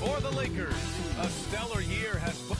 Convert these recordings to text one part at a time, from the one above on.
For the Lakers, a stellar year has put...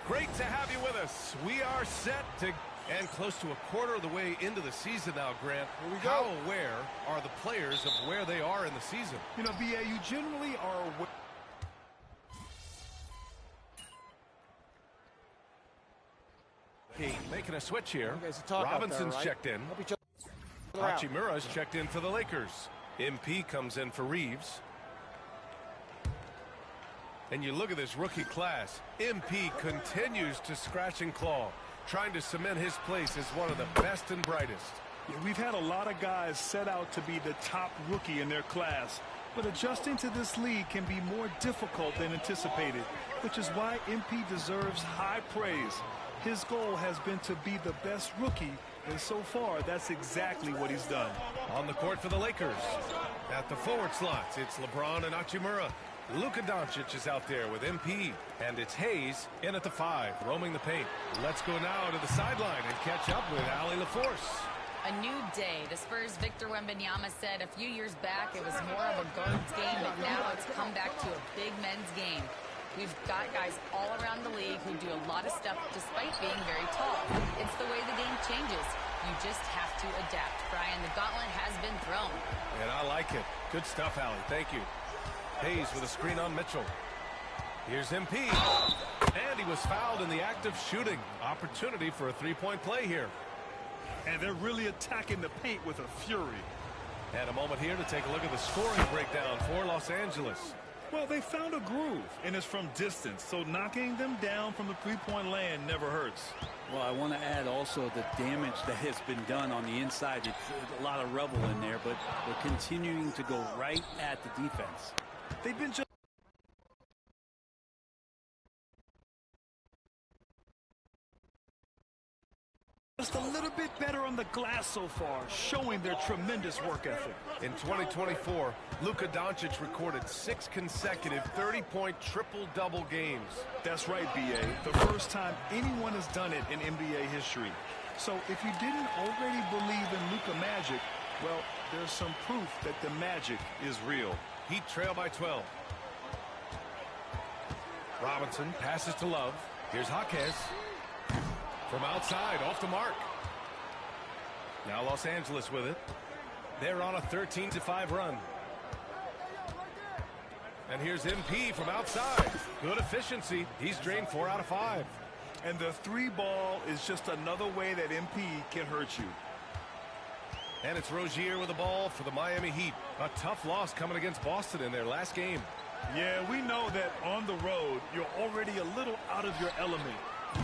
Great to have you with us. We are set to and close to a quarter of the way into the season now, Grant. Here we go. How aware are the players of where they are in the season? You know, BA, you generally are aware. Making a switch here. Robinson's checked in. Hachimura's checked in for the Lakers. MP comes in for Reeves. And you look at this rookie class. MP continues to scratch and claw, trying to cement his place as one of the best and brightest. Yeah, we've had a lot of guys set out to be the top rookie in their class, but adjusting to this league can be more difficult than anticipated, which is why MP deserves high praise. His goal has been to be the best rookie, and so far, that's exactly what he's done. On the court for the Lakers. At the forward slots, it's LeBron and Hachimura. Luka Doncic is out there with MP, and it's Hayes in at the 5, roaming the paint. Let's go now to the sideline and catch up with Allie LaForce. A new day. The Spurs' Victor Wembanyama said a few years back it was more of a guards game, but now it's come back to a big men's game. We've got guys all around the league who do a lot of stuff despite being very tall. It's the way the game changes. You just have to adapt. Brian, the gauntlet has been thrown. And I like it. Good stuff, Allie. Thank you. Hayes with a screen on Mitchell. Here's MP. And he was fouled in the act of shooting. Opportunity for a three-point play here. And they're really attacking the paint with a fury. And a moment here to take a look at the scoring breakdown for Los Angeles. Well, they found a groove, and it's from distance, so knocking them down from the three-point land never hurts. Well, I want to add also the damage that has been done on the inside. It's a lot of rubble in there, but they're continuing to go right at the defense. They've been just a little bit better on the glass so far, showing their tremendous work ethic. In 2024, Luka Doncic recorded 6 consecutive 30-point triple-double games. That's right, BA. The first time anyone has done it in NBA history. So if you didn't already believe in Luka magic, well, there's some proof that the magic is real. Heat trail by 12. Robinson passes to Love. Here's Jaquez. From outside, off the mark. Now Los Angeles with it. They're on a 13-5 run. And here's MP from outside. Good efficiency. He's drained 4 out of 5. And the 3 ball is just another way that MP can hurt you. And it's Rozier with the ball for the Miami Heat. A tough loss coming against Boston in their last game. Yeah, we know that on the road, you're already a little out of your element.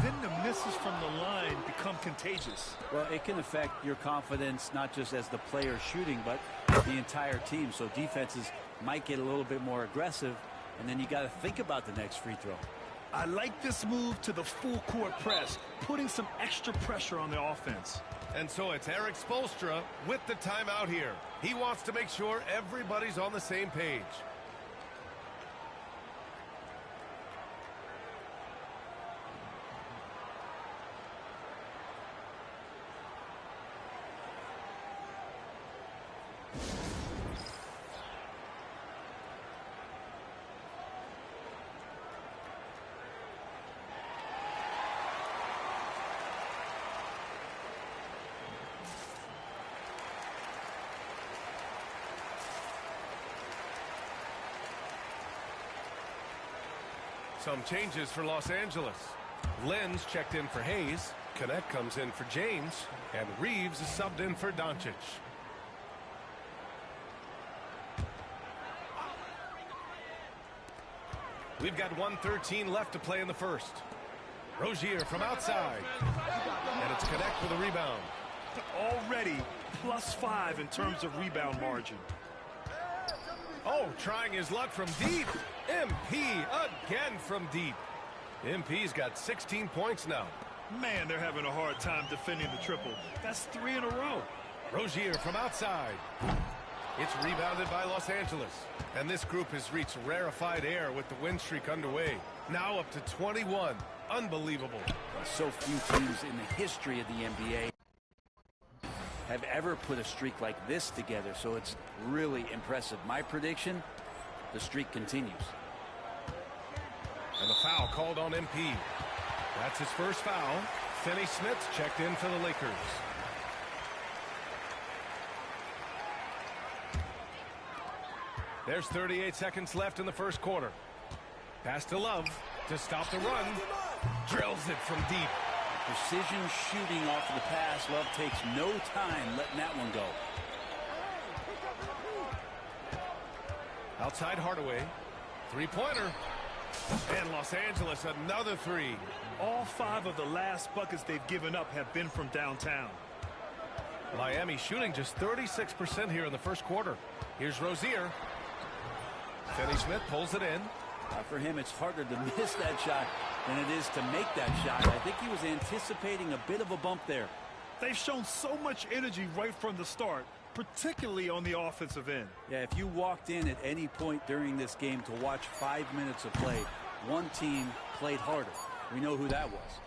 Then the misses from the line become contagious. Well, it can affect your confidence, not just as the player shooting, but the entire team. So defenses might get a little bit more aggressive, and then you got to think about the next free throw. I like this move to the full court press, putting some extra pressure on the offense. And so it's Eric Spoelstra with the timeout here. He wants to make sure everybody's on the same page. Some changes for Los Angeles. Lenz checked in for Hayes. Connect comes in for James. And Reeves is subbed in for Doncic. We've got 1:13 left to play in the first. Rozier from outside. And it's Connect with a rebound. Already +5 in terms of rebound margin. Oh, trying his luck from deep. MP again from deep. MP's got 16 points now. Man, they're having a hard time defending the triple. That's 3 in a row. Rozier from outside. It's rebounded by Los Angeles. And this group has reached rarefied air with the win streak underway. Now up to 21. Unbelievable. So few teams in the history of the NBA have ever put a streak like this together, so it's really impressive. My prediction, the streak continues. And the foul called on MP. That's his first foul. Finney-Smith checked in for the Lakers. There's 38 seconds left in the first quarter. Pass to Love to stop the run. Drills it from deep. Precision shooting off of the pass. Love takes no time letting that one go. Outside Hardaway. Three-pointer. And Los Angeles another three. All 5 of the last buckets they've given up have been from downtown. Miami shooting just 36% here in the first quarter. Here's Rozier. Finney-Smith pulls it in. For him, it's harder to miss that shot than it is to make that shot. I think he was anticipating a bit of a bump there. They've shown so much energy right from the start, particularly on the offensive end. Yeah, if you walked in at any point during this game to watch 5 minutes of play, one team played harder. We know who that was.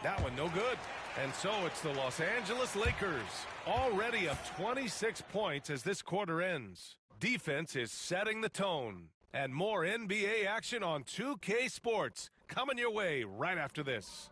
That one no good. And so it's the Los Angeles Lakers. Already up 26 points as this quarter ends. Defense is setting the tone. And more NBA action on 2K Sports coming your way right after this.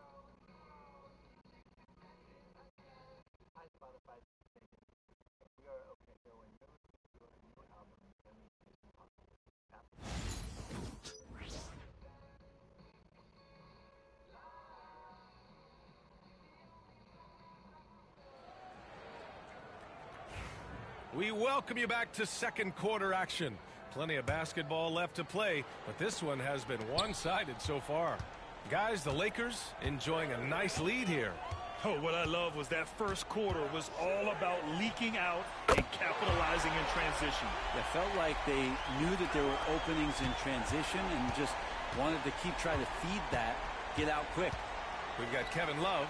We welcome you back to second quarter action. Plenty of basketball left to play, but this one has been one-sided so far. Guys, the Lakers enjoying a nice lead here. Oh, what I love was that first quarter was all about leaking out and capitalizing in transition. It felt like they knew that there were openings in transition and just wanted to keep trying to feed that, get out quick. We've got Kevin Love.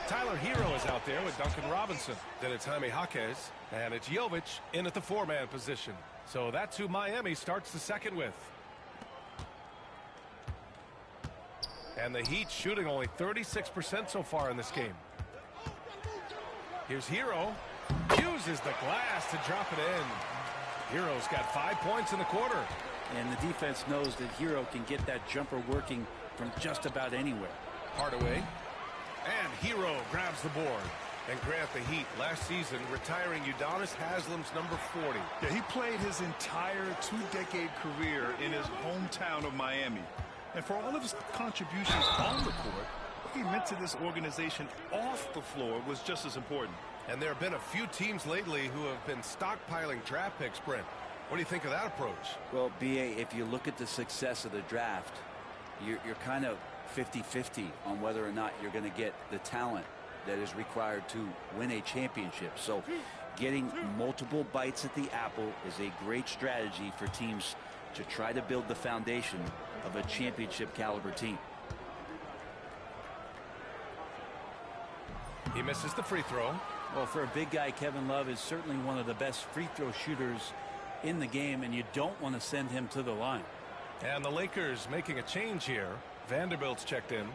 Tyler Hero is out there with Duncan Robinson. Then it's Jaime Jaquez. And it's Jovic in at the 4-man position. So that's who Miami starts the second with. And the Heat shooting only 36% so far in this game. Here's Hero. Uses the glass to drop it in. Hero's got 5 points in the quarter. And the defense knows that Hero can get that jumper working from just about anywhere. Hardaway. And Hero grabs the board. And Grant, the Heat last season retiring Udonis Haslam's number 40. Yeah, he played his entire 2-decade career in his hometown of Miami. And for all of his contributions on the court, what he meant to this organization off the floor was just as important. And there have been a few teams lately who have been stockpiling draft picks, Brent. What do you think of that approach? Well, B.A., if you look at the success of the draft, you're kind of 50-50 on whether or not you're going to get the talent that is required to win a championship. So getting multiple bites at the apple is a great strategy for teams to try to build the foundation of a championship caliber team. He misses the free throw. Well, for a big guy, Kevin Love is certainly one of the best free throw shooters in the game, and you don't want to send him to the line. And the Lakers making a change here. Vanderbilt's checked in.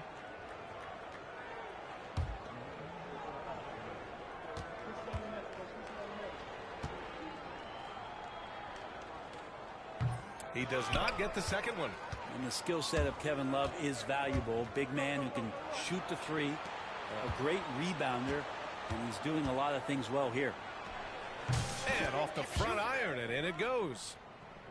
He does not get the second one. And the skill set of Kevin Love is valuable. Big man who can shoot the three, a great rebounder, and he's doing a lot of things well here. And off the front iron, and in it goes.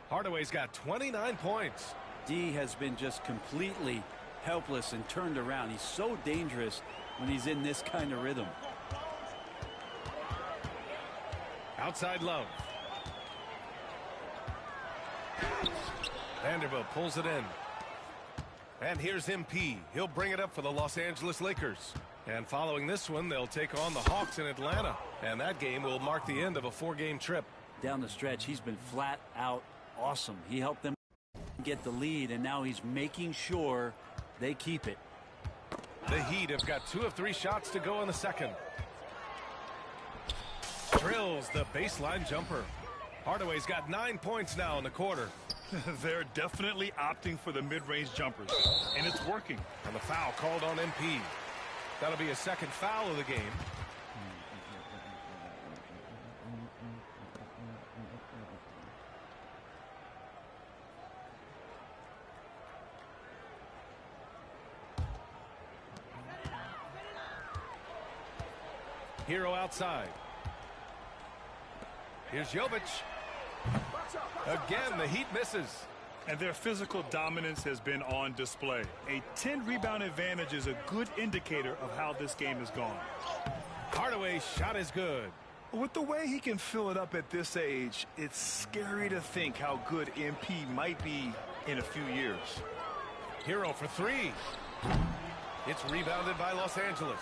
Hardaway's got 29 points. D has been just completely helpless and turned around. He's so dangerous when he's in this kind of rhythm. Outside Love. Vanderbilt pulls it in. And here's MP. He'll bring it up for the Los Angeles Lakers. And following this one, they'll take on the Hawks in Atlanta. And that game will mark the end of a 4-game trip. Down the stretch, he's been flat out awesome. He helped them get the lead, and now he's making sure they keep it. The Heat have got 2 of 3 shots to go in the second. Drills the baseline jumper. Hardaway's got 9 points now in the quarter. They're definitely opting for the mid-range jumpers, and it's working. And the foul called on MP. That'll be a second foul of the game. Hero outside. Here's Jovic. Again, the Heat misses. And their physical dominance has been on display. A 10-rebound advantage is a good indicator of how this game has gone. Hardaway's shot is good. With the way he can fill it up at this age, it's scary to think how good MP might be in a few years. Hero for 3. It's rebounded by Los Angeles.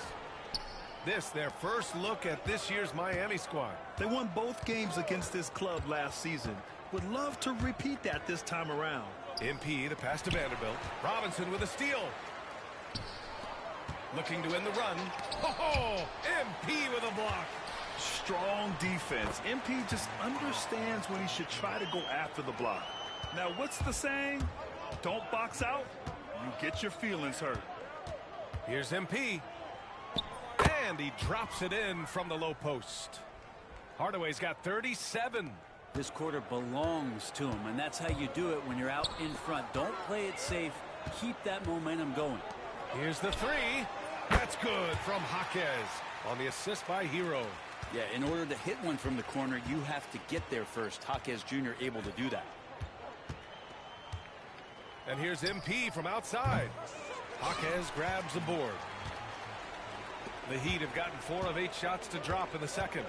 This, their first look at this year's Miami squad. They won both games against this club last season. Would love to repeat that this time around. MP, the pass to Vanderbilt. Robinson with a steal. Looking to win the run. Oh, MP with a block. Strong defense. MP just understands when he should try to go after the block. Now, what's the saying? Don't box out, you get your feelings hurt. Here's MP. And he drops it in from the low post. Hardaway's got 37. This quarter belongs to him, and that's how you do it when you're out in front. Don't play it safe. Keep that momentum going. Here's the 3. That's good from Jaquez on the assist by Hero. Yeah, in order to hit one from the corner, you have to get there first. Jaquez Jr. able to do that. And here's MP from outside. Jaquez grabs the board. The Heat have gotten 4 of 8 shots to drop in the second.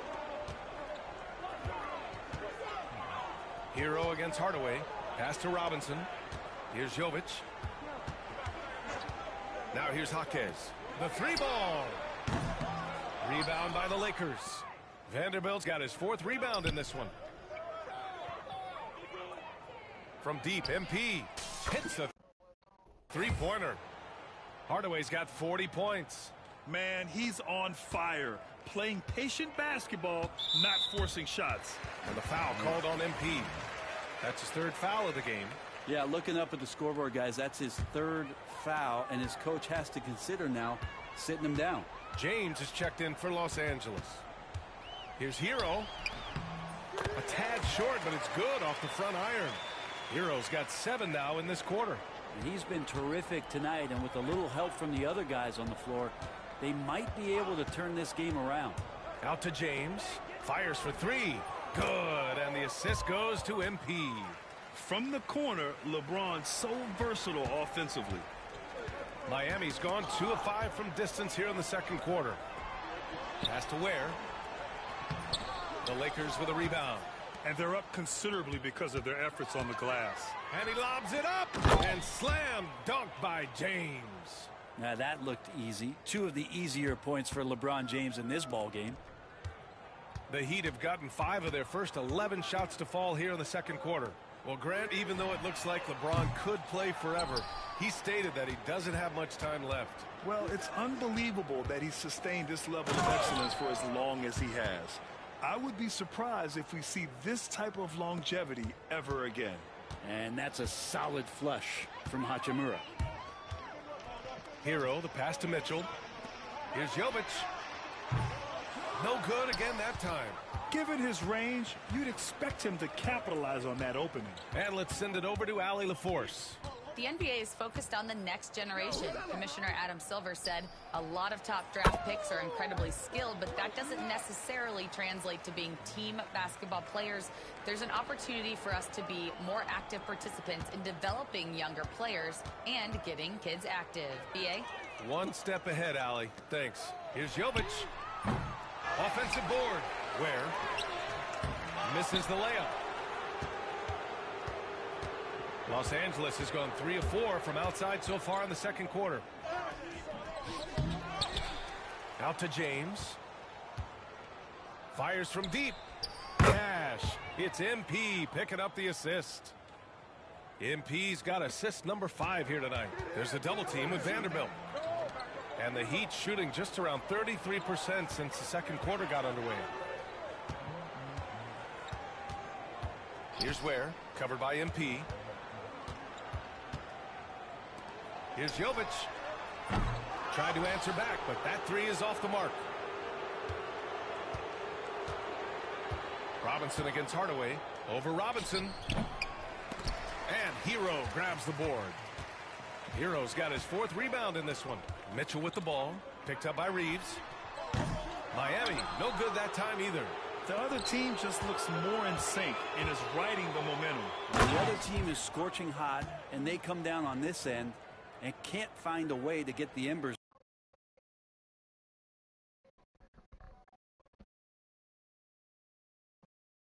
Hero against Hardaway. Pass to Robinson. Here's Jovic. Now here's Jaquez. The 3-ball. Rebound by the Lakers. Vanderbilt's got his 4th rebound in this one. From deep, MP hits the 3-pointer. Hardaway's got 40 points. Man, he's on fire. Playing patient basketball, not forcing shots. And the foul called on MP. That's his 3rd foul of the game. Yeah, looking up at the scoreboard, guys, that's his 3rd foul, and his coach has to consider now sitting him down. James is checked in for Los Angeles. Here's Hero. A tad short, but it's good off the front iron. Hero's got 7 now in this quarter. And he's been terrific tonight, and with a little help from the other guys on the floor, they might be able to turn this game around. Out to James. Fires for 3. Good. And the assist goes to MP. From the corner, LeBron's so versatile offensively. Miami's gone 2 of 5 from distance here in the second quarter. Pass to Ware. The Lakers with a rebound. And they're up considerably because of their efforts on the glass. And he lobs it up. And slam dunk by James. Now that looked easy. 2 of the easier points for LeBron James in this ball game. The Heat have gotten 5 of their first 11 shots to fall here in the second quarter. Well, Grant, even though it looks like LeBron could play forever, he stated that he doesn't have much time left. Well, it's unbelievable that he's sustained this level of excellence for as long as he has. I would be surprised if we see this type of longevity ever again. And that's a solid flush from Hachimura. Hero, the pass to Mitchell. Here's Jovic. No good again that time. Given his range, you'd expect him to capitalize on that opening. And let's send it over to Allie LaForce. The NBA is focused on the next generation. Commissioner Adam Silver said a lot of top draft picks are incredibly skilled, but that doesn't necessarily translate to being team basketball players. There's an opportunity for us to be more active participants in developing younger players and getting kids active. BA? One step ahead, Allie. Thanks. Here's Jovic. Offensive board. Where? Misses the layup. Los Angeles has gone 3 of 4 from outside so far in the second quarter. Out to James. Fires from deep. Cash. It's MP picking up the assist. MP's got assist number 5 here tonight. There's a double team with Vanderbilt. And the Heat shooting just around 33% since the second quarter got underway. Here's Ware, covered by MP. Here's Jovic. Tried to answer back, but that 3 is off the mark. Robinson against Hardaway. Over Robinson. And Hero grabs the board. Hero's got his 4th rebound in this one. Mitchell with the ball. Picked up by Reeves. Miami, no good that time either. The other team just looks more in sync and is riding the momentum. The other team is scorching hot, and they come down on this end and can't find a way to get the embers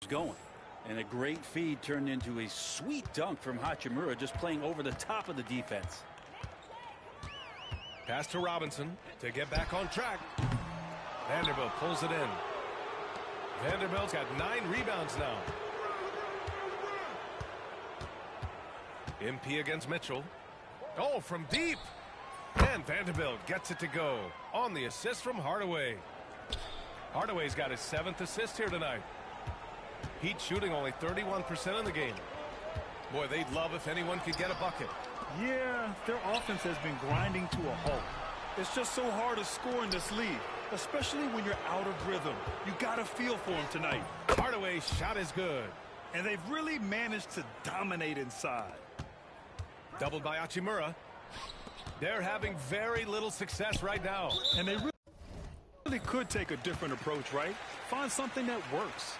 going. And a great feed turned into a sweet dunk from Hachimura, just playing over the top of the defense. Pass to Robinson to get back on track. Vanderbilt pulls it in. Vanderbilt's got 9 rebounds now. MP against Mitchell. Oh, from deep. And Vanderbilt gets it to go on the assist from Hardaway. Hardaway's got his 7th assist here tonight. Heat shooting only 31% in the game. Boy, they'd love if anyone could get a bucket. Yeah, their offense has been grinding to a halt. It's just so hard to score in this league, especially when you're out of rhythm. You got to feel for him tonight. Hardaway's shot is good. And they've really managed to dominate inside. Doubled by Hachimura. They're having very little success right now. And they really could take a different approach, right? Find something that works.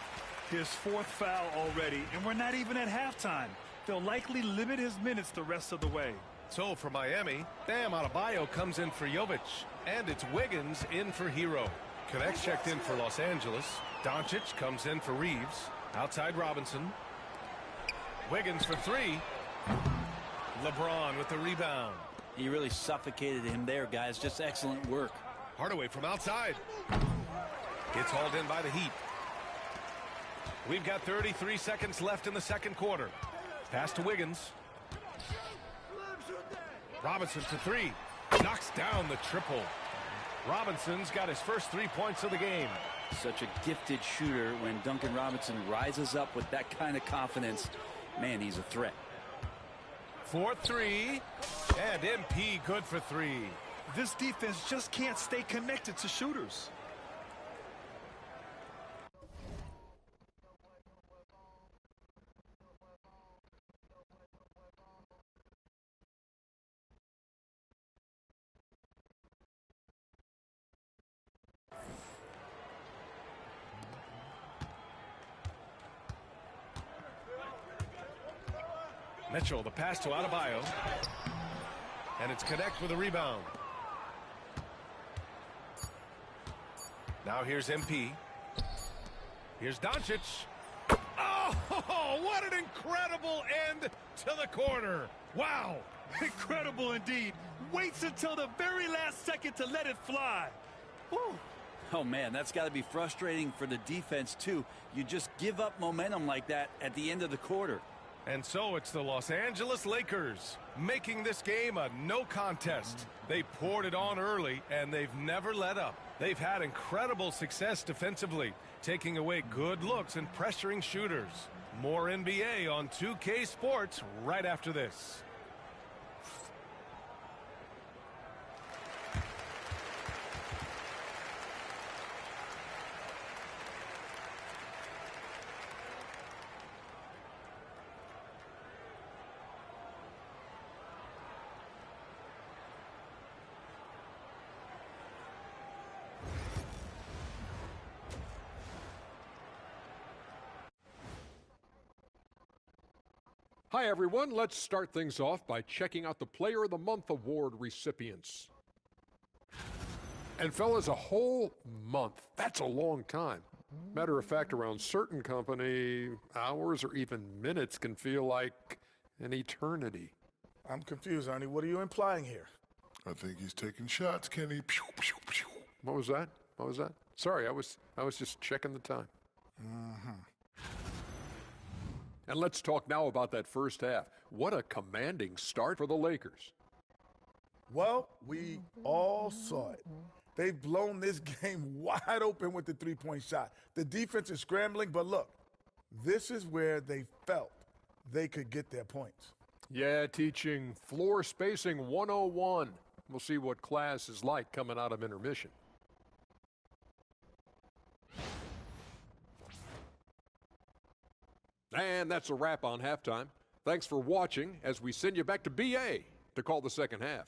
His 4th foul already, and we're not even at halftime. They'll likely limit his minutes the rest of the way. So for Miami, Bam Adebayo comes in for Jovic. And it's Wiggins in for Hero. Connects checked in for Los Angeles. Doncic comes in for Reeves. Outside Robinson. Wiggins for 3. LeBron with the rebound. He really suffocated him there, guys. Just excellent work. Hardaway from outside. Gets hauled in by the Heat. We've got 33 seconds left in the second quarter. Pass to Wiggins. Robinson to 3. Knocks down the triple. Robinson's got his first 3 points of the game. Such a gifted shooter. When Duncan Robinson rises up with that kind of confidence, man, he's a threat. 4-3. And MP good for 3. This defense just can't stay connected to shooters. Mitchell, the pass to Adebayo. And it's Connect with a rebound. Now here's MP. Here's Doncic. Oh, what an incredible end to the quarter. Wow. Incredible indeed. Waits until the very last second to let it fly. Whew. Oh, man, that's got to be frustrating for the defense, too. You just give up momentum like that at the end of the quarter. And so it's the Los Angeles Lakers making this game a no contest. They poured it on early, and they've never let up. They've had incredible success defensively, taking away good looks and pressuring shooters. More NBA on 2K Sports right after this. Hi, everyone. Let's start things off by checking out the Player of the Month award recipients. And, fellas, a whole month. That's a long time. Matter of fact, around certain company, hours or even minutes can feel like an eternity. I'm confused, Ernie. What are you implying here? I think he's taking shots, Kenny. Pew, pew, pew. What was that? What was that? Sorry, I was just checking the time. And let's talk now about that first half. What a commanding start for the Lakers. Well, we all saw it. They've blown this game wide open with the three-point shot. The defense is scrambling, but look, this is where they felt they could get their points. Yeah, teaching floor spacing 101. We'll see what class is like coming out of intermission. And that's a wrap on halftime. Thanks for watching as we send you back to BA to call the second half.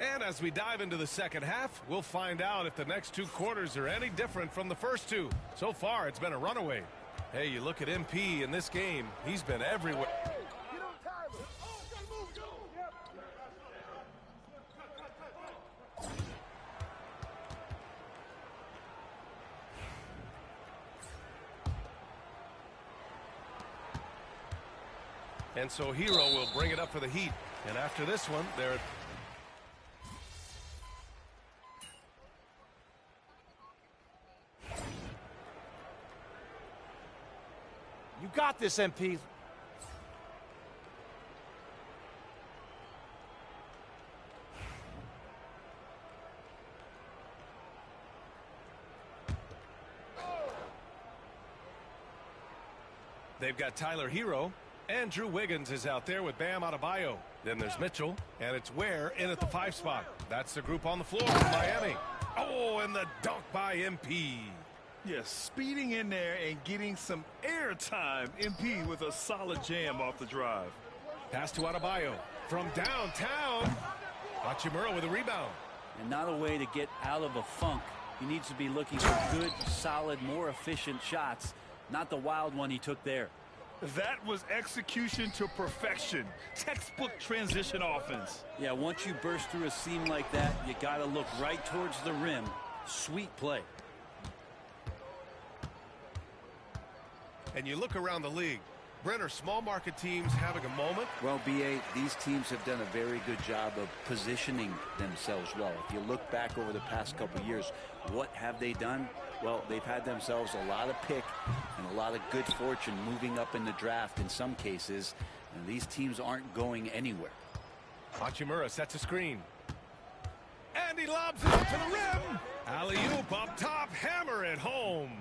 And as we dive into the second half, we'll find out if the next two quarters are any different from the first two. So far, it's been a runaway. Hey, you look at MP in this game, he's been everywhere. And so Hero will bring it up for the Heat. And after this one, they're... You got this, MP. They've got Tyler Hero. Andrew Wiggins is out there with Bam Adebayo. Then there's Mitchell, and it's Ware in at the 5 spot. That's the group on the floor for Miami. Oh, and the dunk by MP. Yes, speeding in there and getting some airtime. MP with a solid jam off the drive. Pass to Adebayo from downtown. Hachimura with a rebound. And not a way to get out of a funk. He needs to be looking for good, solid, more efficient shots. Not the wild one he took there. That was execution to perfection. Textbook transition offense. Yeah, once you burst through a seam like that, you got to look right towards the rim. Sweet play. And you look around the league. Brent, are small market teams having a moment? Well, BA, these teams have done a very good job of positioning themselves well. If you look back over the past couple years, what have they done? Well, they've had themselves a lot of pick and a lot of good fortune moving up in the draft in some cases, and these teams aren't going anywhere. Hachimura sets a screen. And he lobs it up to the rim. Alley-oop up top, hammer it home.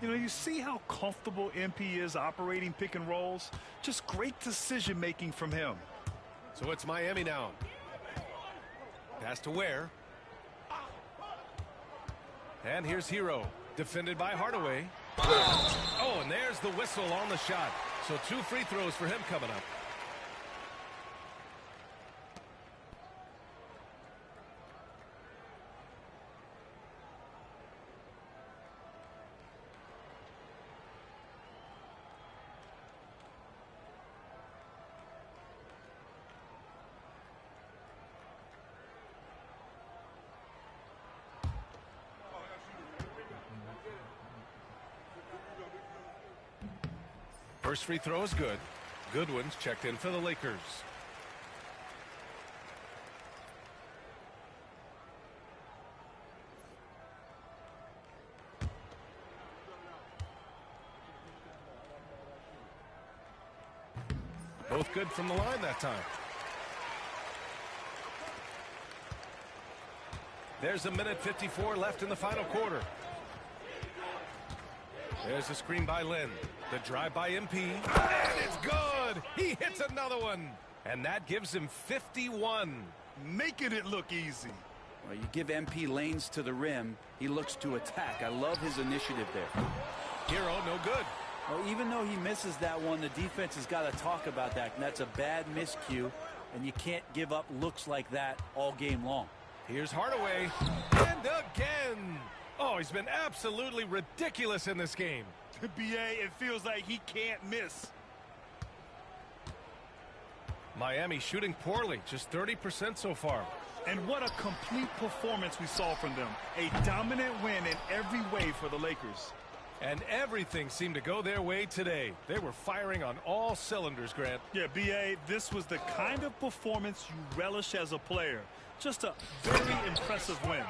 You know, you see how comfortable MP is operating pick and rolls? Just great decision-making from him. So it's Miami now. Pass to Ware. And here's Hero, defended by Hardaway. Oh, and there's the whistle on the shot. So 2 free throws for him coming up. First free throw is good. Goodwin's checked in for the Lakers. Both good from the line that time. There's a minute 54 left in the final quarter. There's a screen by Lynn. The drive by MP. And it's good! He hits another one! And that gives him 51. Making it look easy. Well, you give MP lanes to the rim, he looks to attack. I love his initiative there. Hero, no good. Well, even though he misses that one, the defense has got to talk about that. And that's a bad miscue, and you can't give up looks like that all game long. Here's Hardaway. And again! Oh, he's been absolutely ridiculous in this game. BA, it feels like he can't miss. Miami shooting poorly, just 30% so far. And what a complete performance we saw from them. A dominant win in every way for the Lakers. And everything seemed to go their way today. They were firing on all cylinders, Grant. Yeah, BA, this was the kind of performance you relish as a player. Just a very impressive win.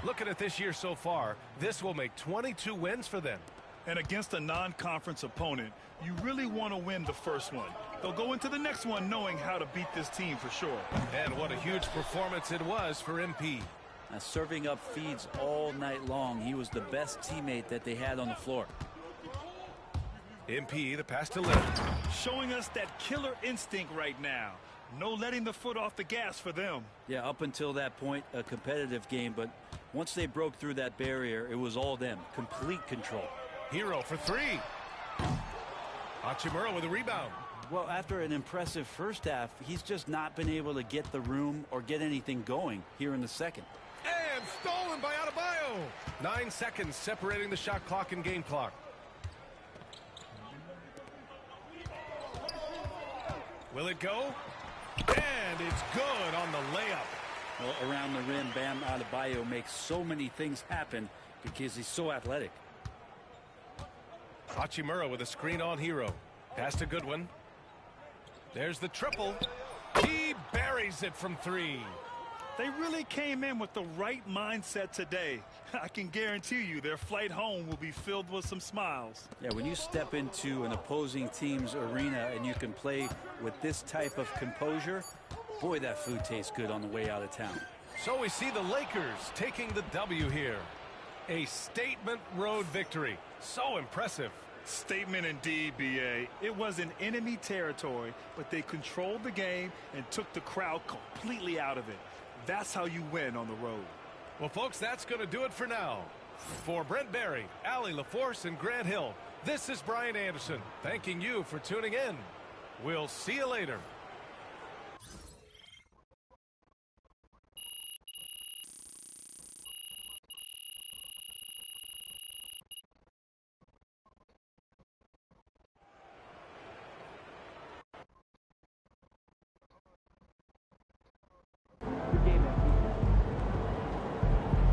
Looking at this year so far, this will make 22 wins for them. And against a non-conference opponent, you really want to win the first one. They'll go into the next one knowing how to beat this team for sure. And what a huge performance it was for MP. Now, serving up feeds all night long. He was the best teammate that they had on the floor. MP, the pass to Lynn. Showing us that killer instinct right now. No letting the foot off the gas for them. Yeah, up until that point, a competitive game. But once they broke through that barrier, it was all them. Complete control. Hero for three. Hachimura with a rebound. Well, after an impressive first half, he's just not been able to get the room or get anything going here in the second. And stolen by Adebayo. 9 seconds separating the shot clock and game clock. Will it go? And it's good on the layup. Well, around the rim, Bam Adebayo makes so many things happen because he's so athletic. Hachimura with a screen on Hero. Pass to Goodwin. There's the triple. He buries it from three. They really came in with the right mindset today. I can guarantee you their flight home will be filled with some smiles. Yeah, when you step into an opposing team's arena and you can play with this type of composure, boy, that food tastes good on the way out of town. So we see the Lakers taking the W here. A statement road victory. So impressive. Statement indeed, BA. It was in enemy territory, but they controlled the game and took the crowd completely out of it. That's how you win on the road. Well, folks, that's going to do it for now. For Brent Barry, Allie LaForce, and Grant Hill, this is Brian Anderson, thanking you for tuning in. We'll see you later.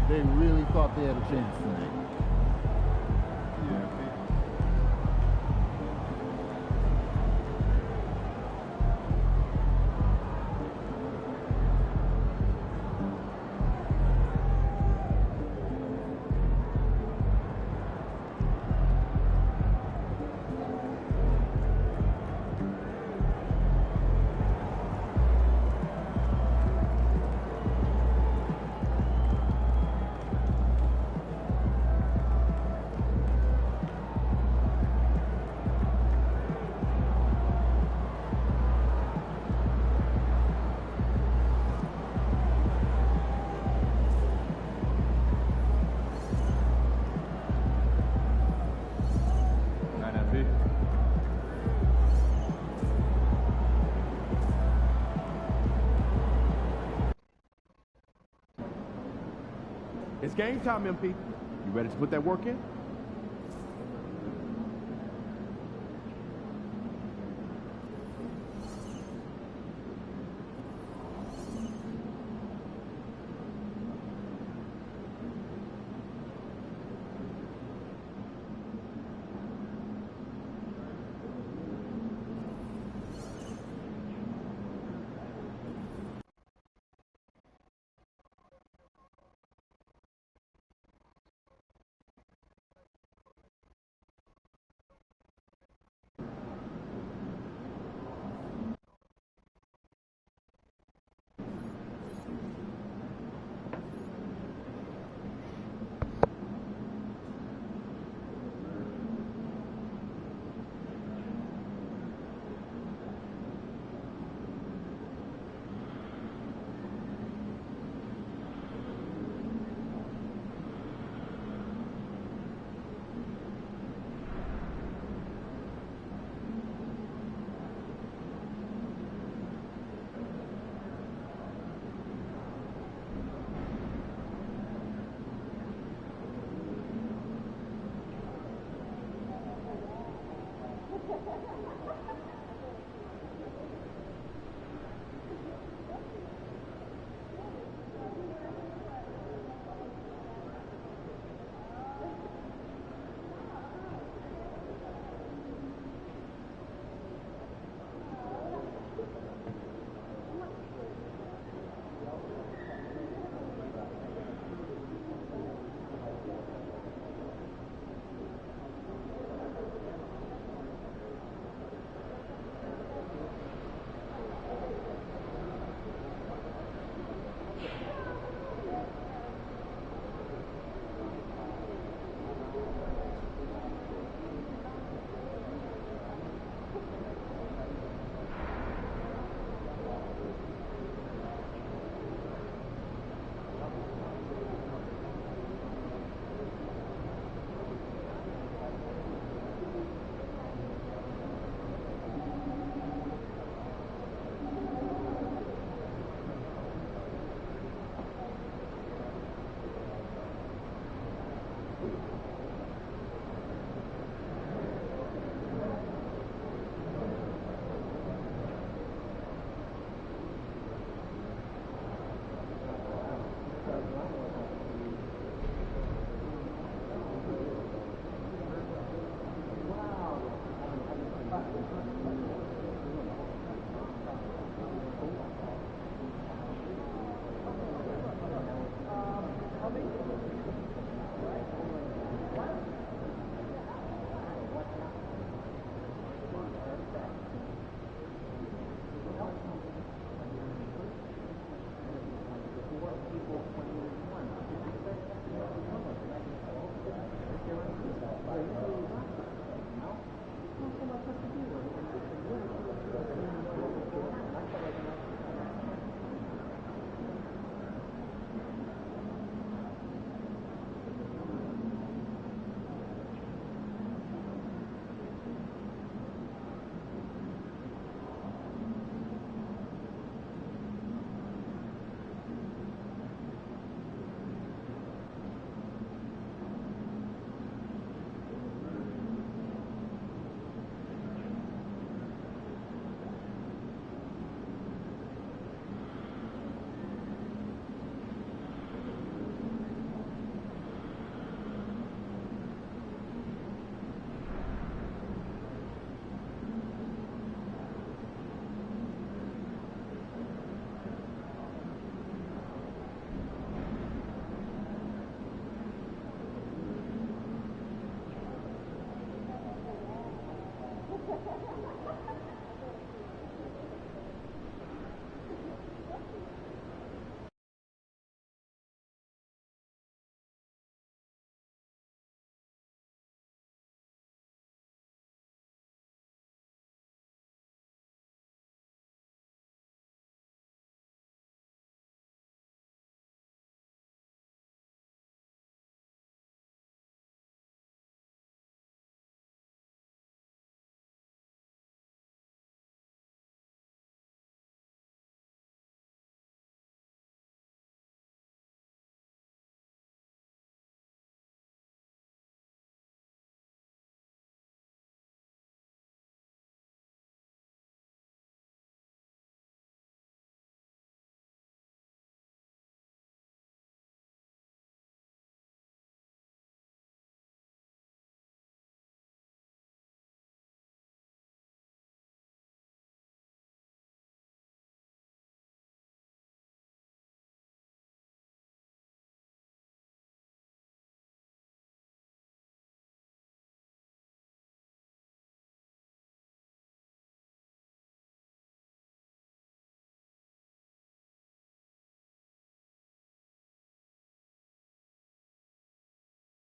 They really thought they had a chance tonight. It's game time, MP. You ready to put that work in?